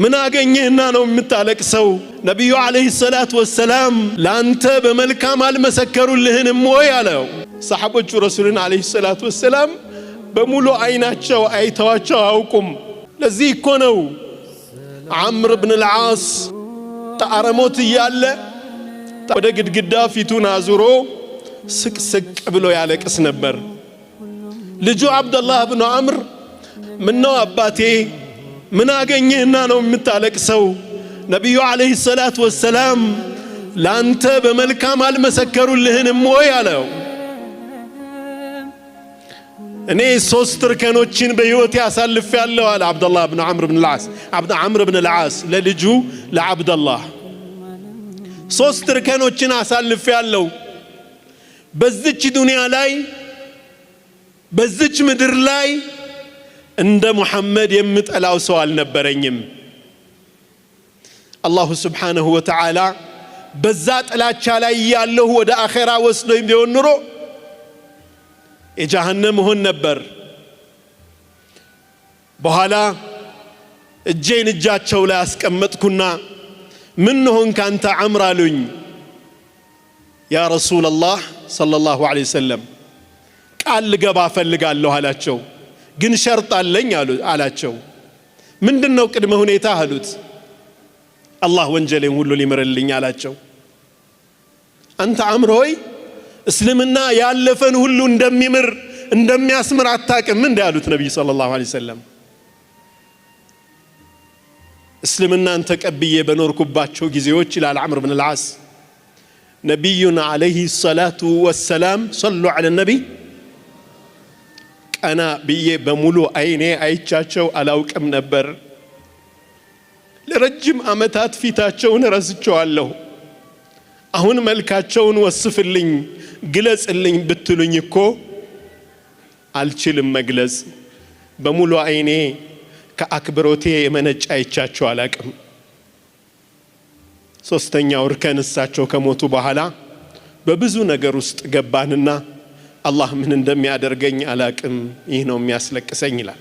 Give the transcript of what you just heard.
ምን አገኘህና ነው የምታለቅሰው? ነብዩ አለይሂ ሰላቱ ወሰላም ላንተ በመልካም አልመሰከሩልህንም ወይ አለው። ሰሃቦቹ ረሱልን አለይሂ ሰላቱ ወሰላም በሙሉ አይናቸው አይተዋቸው አውቁም። ለዚህ እኮ ነው ዐምር ብን አልዓስ ተአረሞት ያለ ወደ ግድግዳ ፊቱን አዙሮ ስቅስቅ ብሎ ያለቅስ ነበር። ልጁ አብደላህ ብን ዐምር ምነው አባቴ ምን አገኘህና ነው የምታለቅሰው? ነብዩ አለይሂ ሰላቱ ወሰላም ላንተ በመልካም አልመሰከሩልህንም ወይ አለው። እኔ ሶስት እርከኖችን በህይወቴ አሳልፌያለሁ አለ አብደላህ ብን ዐምር ብን አልዓስ ለልጁ ለአብደላህ ሶስት እርከኖችን አሳልፌያለሁ። በዚች ዱንያ ላይ በዚች ምድር ላይ እንደ ሙሐመድ የምጠላው ሰው አልነበረኝም። አላሁ ስብሓነሁ ወተዓላ በዛ ጥላቻ ላይ ያለው ወደ አኺራ ወስዶኝ ቢሆን ኑሮ የጀሃነም ሆን ነበር። በኋላ እጄን እጃቸው ላይ አስቀመጥኩና ምን ሆንክ አንተ ዐምር አሉኝ። ያ ረሱላላህ ሰለላሁ ዐለይሂ ወሰለም ቃል ልገባ እፈልጋለሁ አላቸው። ግን ሸርጥ አለኝ አላቸው። ምንድነው ቅድመ ሁኔታ አሉት። አላህ ወንጀሌን ሁሉ ሊምርልኝ አላቸው። አንተ ዐምር ሆይ እስልምና ያለፈን ሁሉ እንደሚምር እንደሚያስምር አታውቅም እንዴ አሉት ነብዩ ሰለላሁ ዐለይሂ ወሰለም። እስልምናን ተቀብዬ በኖርኩባቸው ጊዜዎች ይላል ዐምር ብን አልዓስ ነብዩና ዐለይሂ ሰላቱ ወሰላም ሰሉ ዐለ ነቢ ቀና ብዬ በሙሉ አይኔ አይቻቸው አላውቅም ነበር። ለረጅም ዓመታት ፊታቸውን ረስቸዋለሁ። አሁን መልካቸውን ወስፍልኝ ግለጽልኝ ብትሉኝ እኮ አልችልም መግለጽ። በሙሉ አይኔ ከአክብሮቴ የመነጫ አይቻቸው አላውቅም። ሶስተኛው እርከን እሳቸው ከሞቱ በኋላ በብዙ ነገር ውስጥ ገባንና አላህ ምን እንደሚያደርገኝ አላውቅም፣ ይህ ነው የሚያስለቅሰኝ ይላል።